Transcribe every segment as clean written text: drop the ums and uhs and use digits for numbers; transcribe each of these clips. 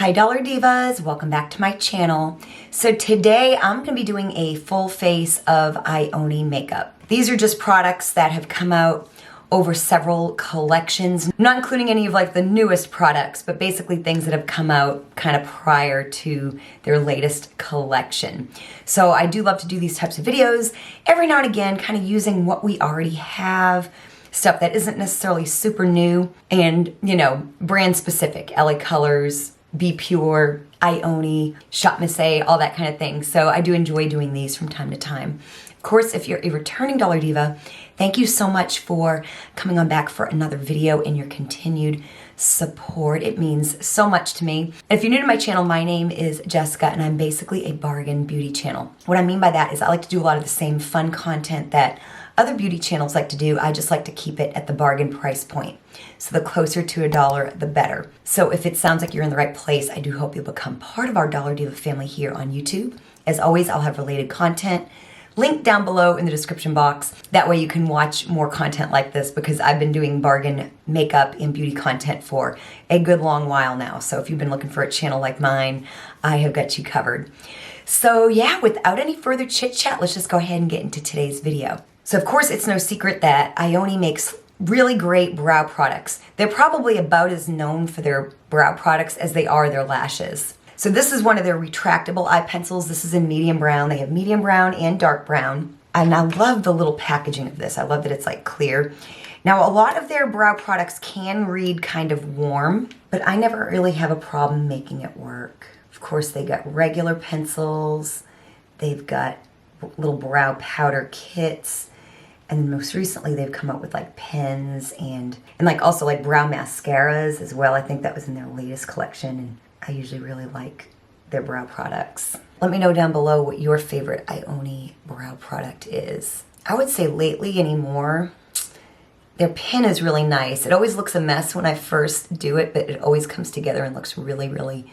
Hi Dollar Divas, welcome back to my channel. So today I'm going to be doing a full face of IONI makeup. These are just products that have come out over several collections, not including any of like the newest products, but basically things that have come out kind of prior to their latest collection. So I do love to do these types of videos every now and again, kind of using what we already have, stuff that isn't necessarily super new and, you know, brand specific, LA Colors, Be Pure, IONI, Shop Miss A, all that kind of thing. So I do enjoy doing these from time to time. Of course, if you're a returning Dollar Diva, thank you so much for coming on back for another video and your continued support. It means so much to me. And if you're new to my channel, my name is Jessica and I'm basically a bargain beauty channel. What I mean by that is I like to do a lot of the same fun content that other beauty channels like to do. I just like to keep it at the bargain price point. So the closer to $1, the better. So if it sounds like you're in the right place, I do hope you'll become part of our Dollar Diva family here on YouTube. As always, I'll have related content linked down below in the description box. That way you can watch more content like this because I've been doing bargain makeup and beauty content for a good long while now. So if you've been looking for a channel like mine, I have got you covered. So yeah, without any further chit chat, let's just go ahead and get into today's video. So of course it's no secret that IONI makes really great brow products. They're probably about as known for their brow products as they are their lashes. So this is one of their retractable eye pencils. This is in medium brown. They have medium brown and dark brown. And I love the little packaging of this. I love that it's like clear. Now a lot of their brow products can read kind of warm, but I never really have a problem making it work. Of course they got regular pencils. They've got little brow powder kits. And most recently they've come up with like pens and like also like brow mascaras as well. I think that was in their latest collection and I usually really like their brow products. Let me know down below what your favorite IONI brow product is. I would say lately anymore, their pen is really nice. It always looks a mess when I first do it, but it always comes together and looks really, really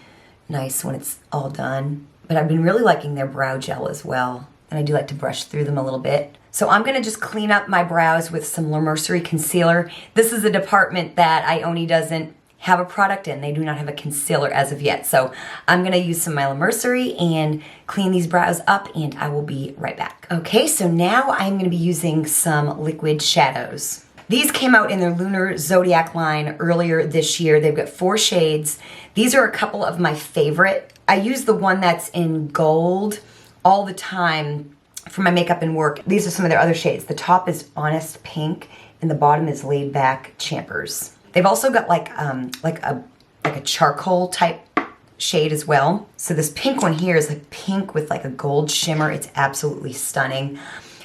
nice when it's all done. But I've been really liking their brow gel as well. And I do like to brush through them a little bit. So I'm gonna just clean up my brows with some Mercerie concealer. This is a department that IONI doesn't have a product in. They do not have a concealer as of yet. So I'm gonna use some of my Mercerie and clean these brows up and I will be right back. Okay, so now I'm gonna be using some liquid shadows. These came out in their Lunar Zodiac line earlier this year. They've got 4 shades. These are a couple of my favorite. I use the one that's in gold all the time for my makeup and work. These are some of their other shades. The top is Honest Pink and the bottom is Laid Back Champers. They've also got like a charcoal type shade as well. So this pink one here is like pink with like a gold shimmer. It's absolutely stunning.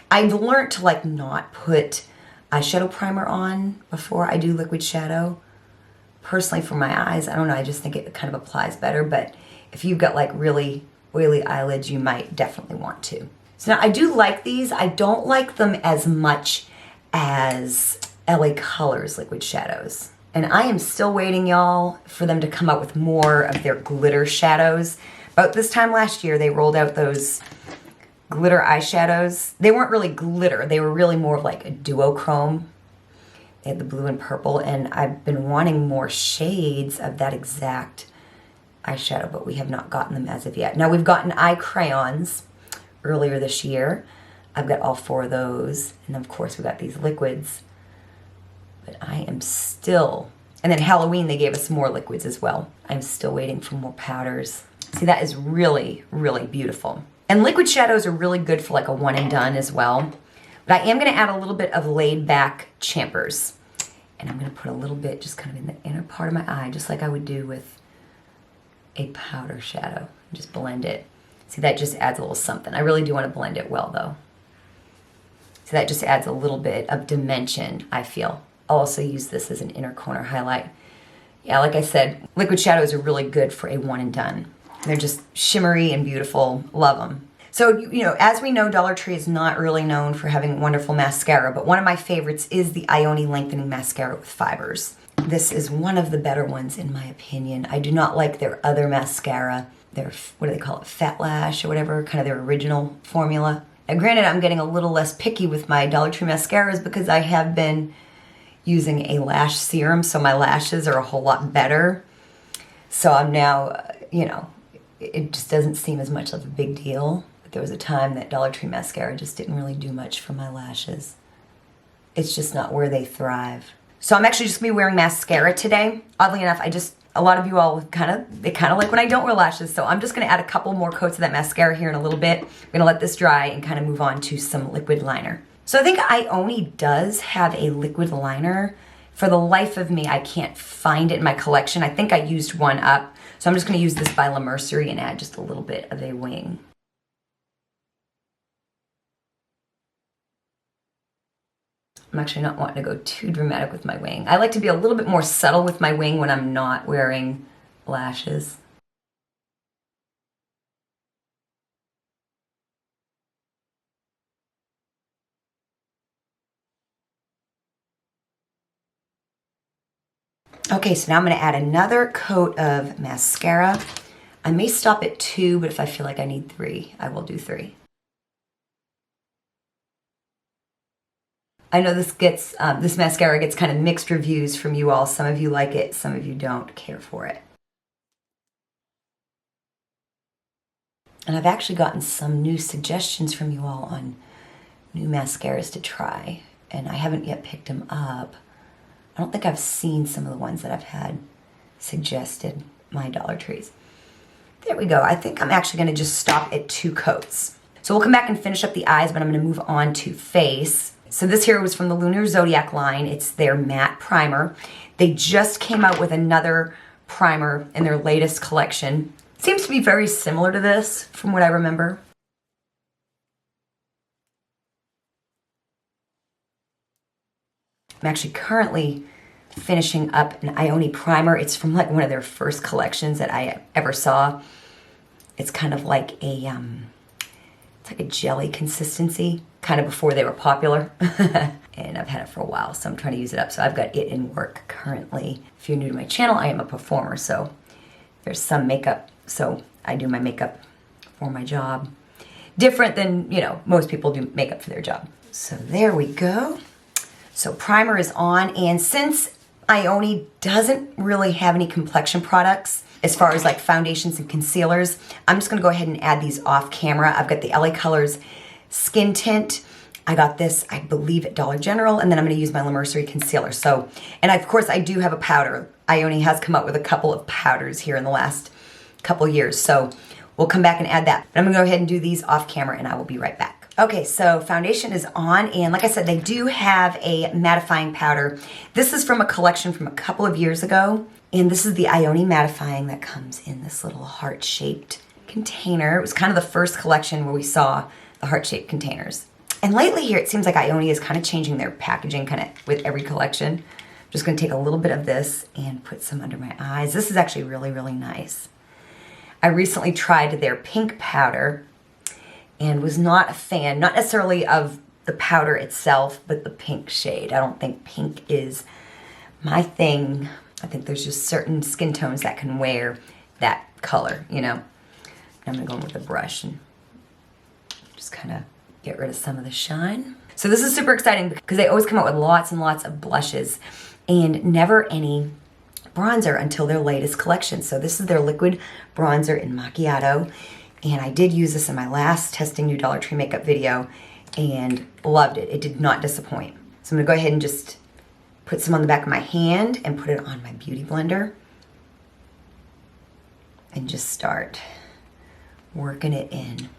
I've learned to like not put eyeshadow primer on before I do liquid shadow. Personally for my eyes, I don't know, I just think it kind of applies better, but if you've got like really oily eyelids, you might definitely want to. So now I do like these. I don't like them as much as LA Colors liquid shadows. And I am still waiting, y'all, for them to come out with more of their glitter shadows. About this time last year, they rolled out those glitter eyeshadows. They weren't really glitter. They were really more of like a duochrome. They had the blue and purple, and I've been wanting more shades of that exact eyeshadow, but we have not gotten them as of yet. Now we've gotten eye crayons earlier this year. I've got all 4 of those. And of course we got these liquids. But I am still, and then Halloween they gave us more liquids as well. I'm still waiting for more powders. See, that is really, really beautiful. And liquid shadows are really good for like a one and done as well. But I am gonna add a little bit of Laid Back Champers. And I'm gonna put a little bit just kind of in the inner part of my eye, just like I would do with a powder shadow. Just blend it. See, that just adds a little something. I really do want to blend it well though. So that just adds a little bit of dimension, I feel. I'll also use this as an inner corner highlight. Yeah, like I said, liquid shadows are really good for a one and done. They're just shimmery and beautiful. Love them. So, you know, as we know, Dollar Tree is not really known for having wonderful mascara, but one of my favorites is the IONI Lengthening Mascara with fibers. This is one of the better ones in my opinion. I do not like their other mascara. Their, what do they call it, Fat Lash or whatever, kind of their original formula. Now granted, I'm getting a little less picky with my Dollar Tree mascaras because I have been using a lash serum, so my lashes are a whole lot better. So I'm now, you know, it just doesn't seem as much of a big deal. But there was a time that Dollar Tree mascara just didn't really do much for my lashes. It's just not where they thrive. So I'm actually just gonna be wearing mascara today. Oddly enough, a lot of you all they kind of like when I don't wear lashes, so I'm just gonna add a couple more coats of that mascara here in a little bit. I'm gonna let this dry and kind of move on to some liquid liner. So I think IONI does have a liquid liner. For the life of me, I can't find it in my collection. I think I used one up, so I'm just gonna use this by Mercerie and add just a little bit of a wing. I'm actually not wanting to go too dramatic with my wing. I like to be a little bit more subtle with my wing when I'm not wearing lashes. Okay, so now I'm gonna add another coat of mascara. I may stop at 2, but if I feel like I need 3, I will do 3. I know this mascara gets kind of mixed reviews from you all. Some of you like it, some of you don't care for it. And I've actually gotten some new suggestions from you all on new mascaras to try, and I haven't yet picked them up. I don't think I've seen some of the ones that I've had suggested, my Dollar Trees. There we go. I think I'm actually gonna just stop at 2 coats. So we'll come back and finish up the eyes, but I'm gonna move on to face. So this here was from the Lunar Zodiac line. It's their matte primer. They just came out with another primer in their latest collection. Seems to be very similar to this from what I remember. I'm actually currently finishing up an IONI primer. It's from like one of their first collections that I ever saw. It's kind of like a, it's like a jelly consistency, kind of before they were popular. And I've had it for a while, so I'm trying to use it up. So I've got it in work currently. If you're new to my channel, I am a performer, so there's some makeup. So I do my makeup for my job. Different than, you know, most people do makeup for their job. So there we go. So primer is on, and since IONI doesn't really have any complexion products as far as like foundations and concealers, I'm just gonna go ahead and add these off camera. I've got the LA Colors Skin Tint. I got this, I believe, at Dollar General, and then I'm gonna use my Mercerie concealer. So, and of course I do have a powder. IONI has come out with a couple of powders here in the last couple years, so we'll come back and add that. But I'm gonna go ahead and do these off camera, and I will be right back. Okay, so foundation is on, and like I said, they do have a mattifying powder. This is from a collection from a couple of years ago, and this is the IONI mattifying that comes in this little heart-shaped container. It was kind of the first collection where we saw the heart-shaped containers. And lately here, it seems like IONI is kind of changing their packaging kind of with every collection. I'm just gonna take a little bit of this and put some under my eyes. This is actually really, really nice. I recently tried their pink powder and was not a fan, not necessarily of the powder itself, but the pink shade. I don't think pink is my thing. I think there's just certain skin tones that can wear that color, you know. I'm gonna go in with a brush and just kind of get rid of some of the shine. So this is super exciting because they always come out with lots and lots of blushes and never any bronzer until their latest collection. So this is their liquid bronzer in Macchiato. And I did use this in my last testing new Dollar Tree makeup video and loved it. It did not disappoint. So I'm gonna go ahead and just put some on the back of my hand and put it on my beauty blender and just start working it in.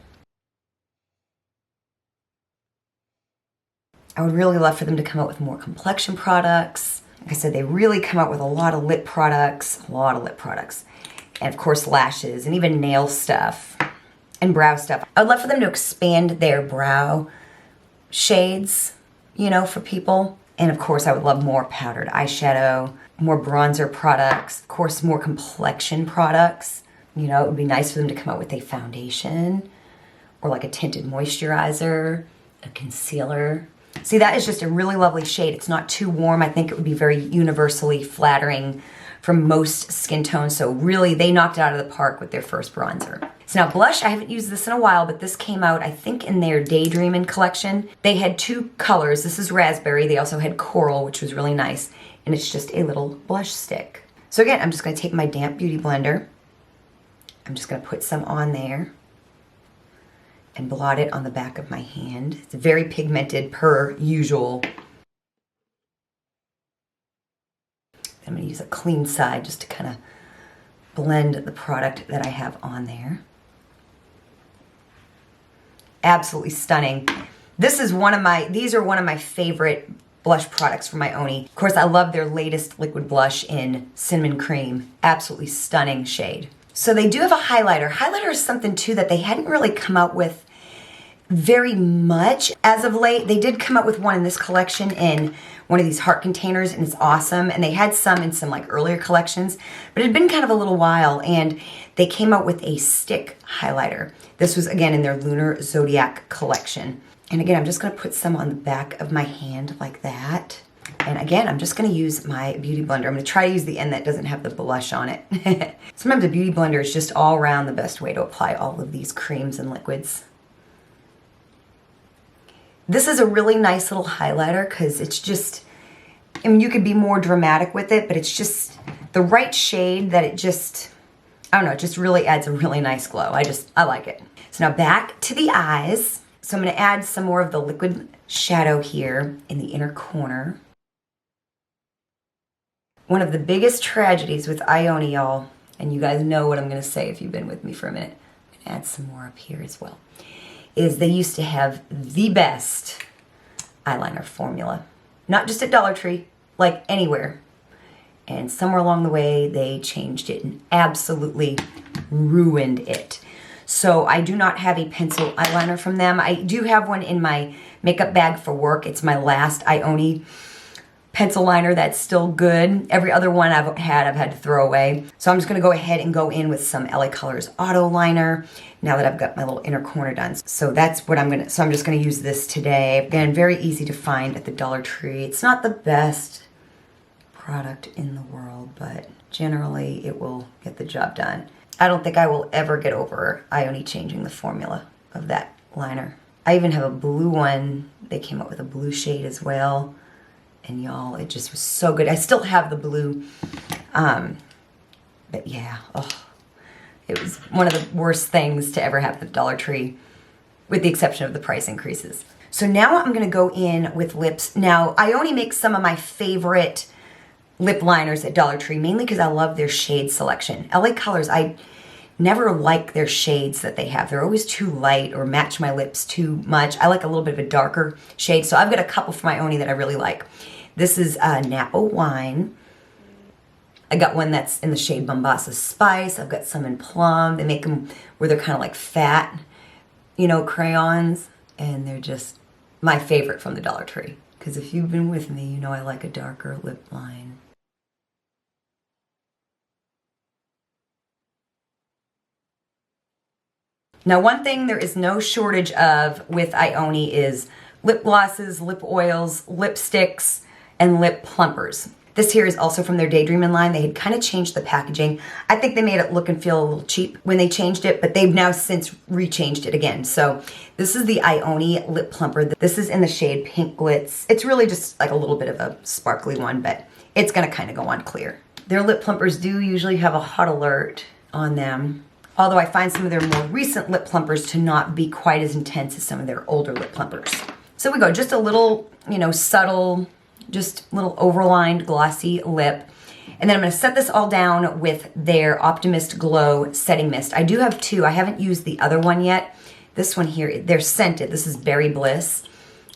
I would really love for them to come out with more complexion products. Like I said, they really come out with a lot of lip products, and of course lashes and even nail stuff and brow stuff. I would love for them to expand their brow shades, you know, for people. And of course I would love more powdered eyeshadow, more bronzer products, of course more complexion products. You know, it would be nice for them to come out with a foundation or like a tinted moisturizer, a concealer. See, that is just a really lovely shade. It's not too warm. I think it would be very universally flattering for most skin tones. So really, they knocked it out of the park with their first bronzer. So now blush, I haven't used this in a while, but this came out, I think, in their Daydreamin' collection. They had 2 colors. This is Raspberry. They also had Coral, which was really nice. And it's just a little blush stick. So again, I'm just gonna take my damp beauty blender. I'm just gonna put some on there and blot it on the back of my hand. It's very pigmented per usual. I'm gonna use a clean side just to kind of blend the product that I have on there. Absolutely stunning. These are one of my favorite blush products from IONI. Of course, I love their latest liquid blush in Cinnamon Cream. Absolutely stunning shade. So they do have a highlighter. Highlighter is something too that they hadn't really come out with very much as of late. They did come out with one in this collection in one of these heart containers, and it's awesome. And they had some in some like earlier collections, but it had been kind of a little while, and they came out with a stick highlighter. This was again in their Lunar Zodiac collection. And again, I'm just gonna put some on the back of my hand like that. And again, I'm just gonna use my beauty blender. I'm gonna try to use the end that doesn't have the blush on it. Sometimes a beauty blender is just all around the best way to apply all of these creams and liquids. This is a really nice little highlighter because it's just, I mean, you could be more dramatic with it, but it's just the right shade that it just, I don't know, it just really adds a really nice glow. I like it. So now back to the eyes. So I'm gonna add some more of the liquid shadow here in the inner corner. One of the biggest tragedies with IONI, y'all, and you guys know what I'm gonna say if you've been with me for a minute, I'm gonna add some more up here as well, is they used to have the best eyeliner formula. Not just at Dollar Tree, like anywhere. And somewhere along the way, they changed it and absolutely ruined it. So I do not have a pencil eyeliner from them. I do have one in my makeup bag for work. It's my last IONI pencil liner that's still good. Every other one I've had to throw away. So I'm just gonna go ahead and go in with some LA Colors Auto Liner now that I've got my little inner corner done. So that's what I'm just gonna use this today. Again, very easy to find at the Dollar Tree. It's not the best product in the world, but generally it will get the job done. I don't think I will ever get over IONI changing the formula of that liner. I even have a blue one. They came up with a blue shade as well. And y'all, it just was so good. I still have the blue, but yeah, oh, it was one of the worst things to ever happen at the Dollar Tree, with the exception of the price increases. So now I'm gonna go in with lips. Now, IONI makes some of my favorite lip liners at Dollar Tree, mainly because I love their shade selection. LA Colors, I never like their shades that they have. They're always too light or match my lips too much. I like a little bit of a darker shade, so I've got a couple from IONI that I really like. This is Napa Wine. I got one that's in the shade Bombassa Spice. I've got some in Plum. They make them where they're kind of like fat, you know, crayons. And they're just my favorite from the Dollar Tree. Because if you've been with me, you know I like a darker lip line. Now, one thing there is no shortage of with IONI is lip glosses, lip oils, lipsticks, and lip plumpers. This here is also from their Daydreamin' line. They had kind of changed the packaging. I think they made it look and feel a little cheap when they changed it, but they've now since rechanged it again. So this is the IONI lip plumper. This is in the shade Pink Glitz. It's really just like a little bit of a sparkly one, but it's gonna kind of go on clear. Their lip plumpers do usually have a hot alert on them, although I find some of their more recent lip plumpers to not be quite as intense as some of their older lip plumpers. So we go just a little, you know, subtle, just little overlined glossy lip. And then I'm gonna set this all down with their Optimist Glow Setting Mist. I do have two. I haven't used the other one yet. This one here, they're scented. This is Berry Bliss.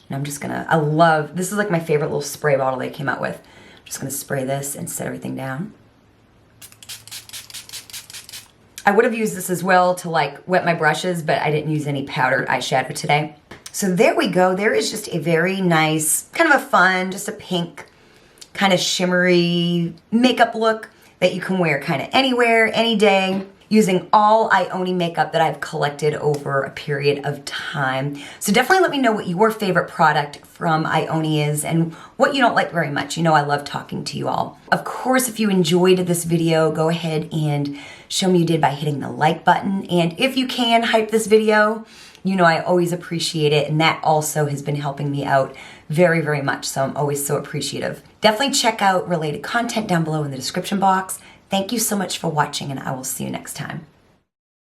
And I'm just gonna, I love, this is like my favorite little spray bottle they came out with. I'm just gonna spray this and set everything down. I would have used this as well to like wet my brushes, but I didn't use any powdered eyeshadow today. So there we go. There is just a very nice, kind of a fun, just a pink, kind of shimmery makeup look that you can wear kind of anywhere, any day, using all IONI makeup that I've collected over a period of time. So definitely let me know what your favorite product from IONI is and what you don't like very much. You know I love talking to you all. Of course, if you enjoyed this video, go ahead and show me you did by hitting the like button. And if you can, hype this video. you know I always appreciate it, and that also has been helping me out very, very much, so I'm always so appreciative. Definitely check out related content down below in the description box. Thank you so much for watching, and I will see you next time.